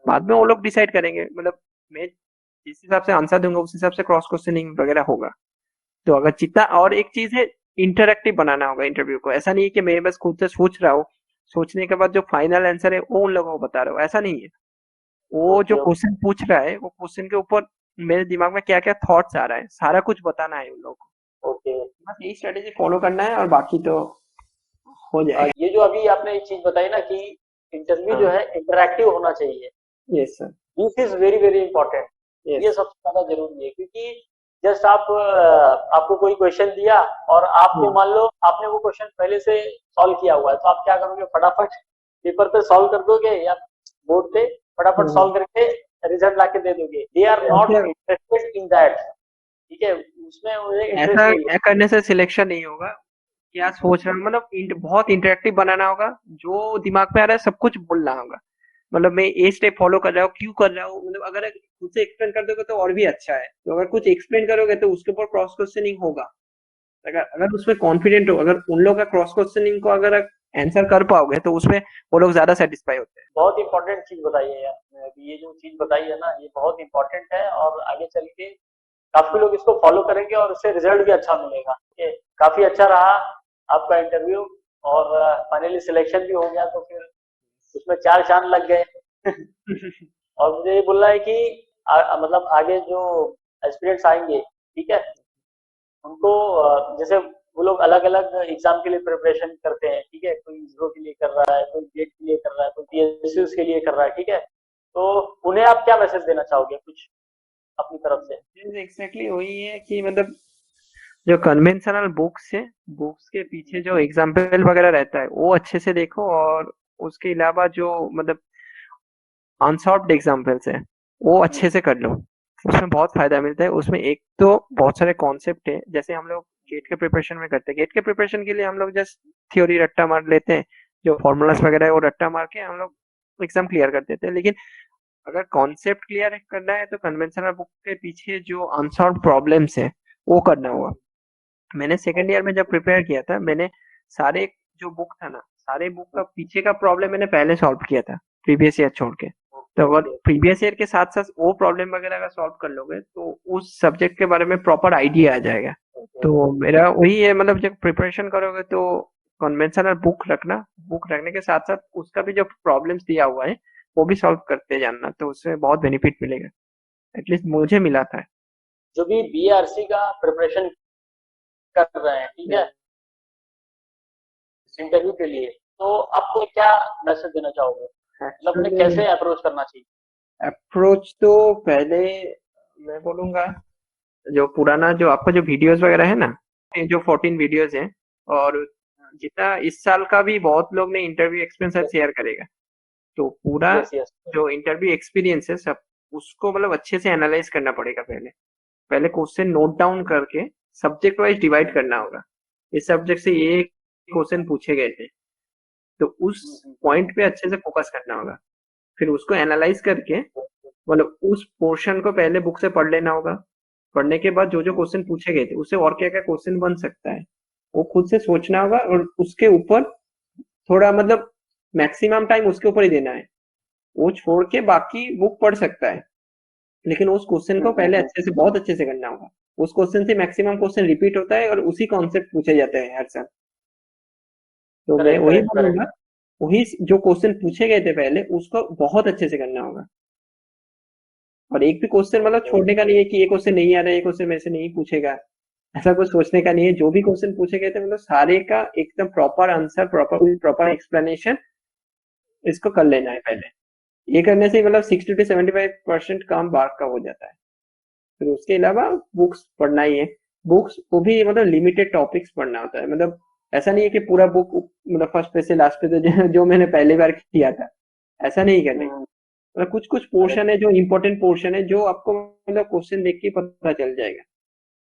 बाद में वो लोग डिसाइड करेंगे, मतलब मैं जिस हिसाब से आंसर दूंगा उस हिसाब से क्रॉस क्वेश्चनिंग वगैरह होगा। तो अगर जितना, और एक चीज है, इंटरेक्टिव बनाना होगा इंटरव्यू को। ऐसा नहीं है कि मैं बस खुद से सोच रहा हूँ, सोचने के बाद जो फाइनल आंसर है वो उन लोगों को बता रहा हूँ, ऐसा नहीं है। वो जो
ओके ओके
क्वेश्चन पूछ रहा है वो क्वेश्चन के ऊपर मेरे दिमाग में क्या क्या थॉट्स आ रहा है, सारा कुछ बताना है उन लोगों को।
ओके।
बस यही स्ट्रेटेजी फॉलो करना है और बाकी तो हो जाएगा।
ये जो अभी आपने एक चीज बताई ना कि इंटरव्यू जो
हाँ।
है इंटरैक्टिव होना चाहिए,
yes sir.
This is very very important.
Yes.
ये सबसे ज्यादा जरूरी है, क्योंकि जस्ट आप आपको कोई क्वेश्चन दिया और आपको मान लो आपने वो क्वेश्चन पहले से सॉल्व किया हुआ है, तो आप क्या करोगे, फटाफट पेपर पे सॉल्व कर दोगे या बोर्ड पे फटाफट सॉल्व करके रिजल्ट लाके दे दोगे। दे आर नॉट
ऐसा
इंटरेस्टेड इन दैट, ठीक है, उसमें उन्हें इंटरेस्ट
ऐसा
नहीं है।
करने से सिलेक्शन नहीं होगा। क्या सोच रहा हूँ, मतलब बहुत इंटरेक्टिव बनाना होगा, जो दिमाग में आ रहा है सब कुछ बोलना होगा। मतलब मैं ये स्टेप फॉलो कर रहा हूँ, क्यों कर रहा हूँ, मतलब अगर खुद से एक्सप्लेन कर दोगे तो और भी अच्छा है, तो अगर कुछ एक्सप्लेन करोगे तो उसके ऊपर क्रॉस क्वेश्चनिंग होगा। अगर अगर उसमें कॉन्फिडेंट हो, अगर उन लोग का क्रॉस क्वेश्चनिंग को अगर आंसर कर पाओगे तो उसमें वो लोग ज्यादा सेटिस्फाई होते हैं।
बहुत इंपॉर्टेंट चीज बताई है आपने अभी, ये जो चीज बताई है ना ये बहुत इंपॉर्टेंट है, और आगे चल के काफी लोग इसको फॉलो करेंगे और इससे रिजल्ट भी अच्छा मिलेगा। ठीक है, काफी अच्छा रहा आपका इंटरव्यू, और फाइनली सिलेक्शन भी हो गया, तो फिर उसमें चार चांद लग गए। और मुझे ये बोलना है कि मतलब आगे जो एस्पिरेंट्स आएंगे, ठीक है, उनको जैसे वो लोग अलग अलग एग्जाम के लिए प्रिपरेशन करते हैं, ठीक है, कोई इसरो के लिए कर रहा है, कोई गेट के लिए कर रहा है, कोई पीएसयू के लिए कर रहा है, ठीक है, तो उन्हें आप क्या मैसेज देना चाहोगे कुछ अपनी तरफ से?
एग्जैक्टली वही है कि मतलब जो कन्वेंशनल बुक्स है, बुक्स के पीछे जो एग्जाम्पल वगैरह रहता है वो अच्छे से देखो, और उसके अलावा जो मतलब अनसॉल्व्ड एग्जाम्पल्स है वो अच्छे से कर लो, उसमें बहुत फायदा मिलता है। उसमें एक तो बहुत सारे कॉन्सेप्ट है, जैसे हम लोग गेट के प्रिपरेशन में करते हैं, गेट के प्रिपरेशन के लिए हम लोग जस्ट थ्योरी रट्टा मार लेते हैं, जो फॉर्मूलास वगैरह है वो रट्टा मार के हम लोग एग्जाम क्लियर कर देते हैं। लेकिन अगर कॉन्सेप्ट क्लियर करना है तो कन्वेंशनल बुक के पीछे जो अनसॉल्व प्रॉब्लम्स है वो करना होगा। मैंने सेकेंड ईयर में जब प्रिपेयर किया था, मैंने सारे जो बुक था ना, सारे बुक का पीछे का प्रॉब्लम मैंने पहले सॉल्व किया था, प्रीवियस ईयर छोड़ के। तो अगर प्रीवियस ईयर के साथ साथ वो प्रॉब्लम वगैरह का सॉल्व कर लोगे तो उस सब्जेक्ट के बारे में प्रॉपर आइडिया आ जाएगा। तो मेरा वही है, मतलब जब प्रिपरेशन करोगे तो कन्वेंशनल बुक रखने के साथ साथ उसका भी जो प्रॉब्लम्स दिया हुआ है वो भी सॉल्व करते जाना, तो उससे बहुत बेनिफिट मिलेगा, एटलीस्ट मुझे मिला था।
जो भी बीआरसी का प्रिपरेशन कर रहे हैं, ठीक है, इस इंटरव्यू के लिए, तो आपको क्या मैसेज देना चाहोगे, मतलब उन्हें कैसे अप्रोच करना चाहिए?
अप्रोच तो पहले मैं बोलूंगा, जो पुराना जो आपका जो वीडियोस वगैरह है ना, ये जो 14 वीडियोस हैं, और जितना इस साल का भी बहुत लोग ने इंटरव्यू एक्सपीरियंस शेयर करेगा, तो पूरा
यस यस।
जो इंटरव्यू एक्सपीरियंस है सब उसको मतलब अच्छे से एनालाइज करना पड़ेगा। पहले पहले क्वेश्चन नोट डाउन करके सब्जेक्ट वाइज डिवाइड करना होगा, इस सब्जेक्ट से ये क्वेश्चन पूछे गए थे, तो उस पॉइंट पे अच्छे से फोकस करना होगा। फिर उसको एनालाइज करके मतलब उस पोर्शन को पहले बुक से पढ़ लेना होगा। पढ़ने के बाद जो जो क्वेश्चन पूछे गए थे उससे और क्या क्या क्वेश्चन बन सकता है वो खुद से सोचना होगा, और उसके ऊपर थोड़ा मतलब मैक्सिमम टाइम उसके ऊपर ही देना है। वो छोड़ के बाकी बुक पढ़ सकता है, लेकिन उस क्वेश्चन को पहले अच्छे से बहुत अच्छे से करना होगा। उस क्वेश्चन से मैक्सिमम क्वेश्चन रिपीट होता है और उसी कॉन्सेप्ट पूछे जाते हैं हर साल। तो मैं
करेक्ट
वही
करेक्ट
बोलूंगा,
करेक्ट।
वही जो क्वेश्चन पूछे गए थे पहले उसको बहुत अच्छे से करना होगा। और एक भी क्वेश्चन मतलब छोड़ने का नहीं है कि ये क्वेश्चन नहीं आ रहा है, ये क्वेश्चन मेरे से नहीं पूछेगा, ऐसा कुछ सोचने का नहीं है। जो भी क्वेश्चन पूछे गए थे मतलब सारे का एकदम प्रॉपर आंसर, प्रॉपर एक्सप्लेनेशन इसको कर लेना है पहले। ये करने से मतलब 60 to 75% काम बाग का हो जाता है। फिर उसके अलावा बुक्स पढ़ना ही है। बुक्स वो भी मतलब लिमिटेड टॉपिक्स पढ़ना होता है, मतलब ऐसा नहीं है कि पूरा बुक मतलब फर्स्ट पे से लास्ट पे तो जो मैंने पहली बार किया था ऐसा नहीं करना है। मतलब कुछ कुछ पोर्शन है जो इम्पोर्टेंट पोर्शन है, जो आपको मतलब क्वेश्चन देख के पता चल जाएगा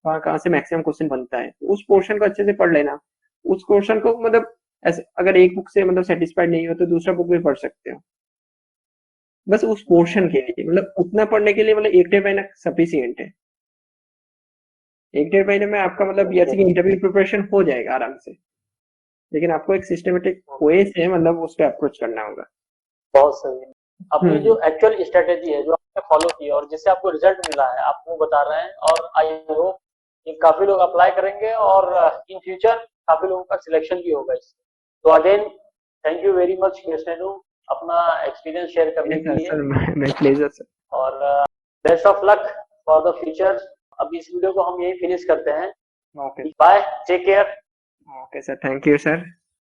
कहाँ कहाँ से मैक्सिमम क्वेश्चन बनता है, तो उस पोर्शन को अच्छे से पढ़ लेना। उस क्वेश्चन को मतलब ऐसे अगर एक बुक से मतलब सेटिस्फाइड नहीं हो तो दूसरा बुक भी पढ़ सकते हो, बस उस पोर्शन के लिए मतलब उतना पढ़ने के लिए मतलब 1 डेढ़ महीना सफिशियंट है। 1 डेढ़ महीने में आपका मतलब बीएससी की इंटरव्यू प्रिपरेशन हो जाएगा आराम से, लेकिन आपको एक सिस्टमेटिक वे से मतलब उस पर अप्रोच करना होगा।
बहुत सही है। अपनी जो
हम्म।
एक्चुअल स्ट्रेटेजी है जो आपने फॉलो की है और जिससे आपको रिजल्ट मिला है आप वो बता रहे हैं, और आई होप कि काफी लोग अप्लाई करेंगे और इन फ्यूचर काफी लोगों का सिलेक्शन भी होगा इससे। तो again thank you very much Krishnendu अपना एक्सपीरियंस शेयर करने के लिए,
सर मैं प्लेजर सर।
और best of luck for the future. अब इस वीडियो को हम यहीं फिनिश करते हैं।
Okay
bye, take care.
Okay sir, thank you sir.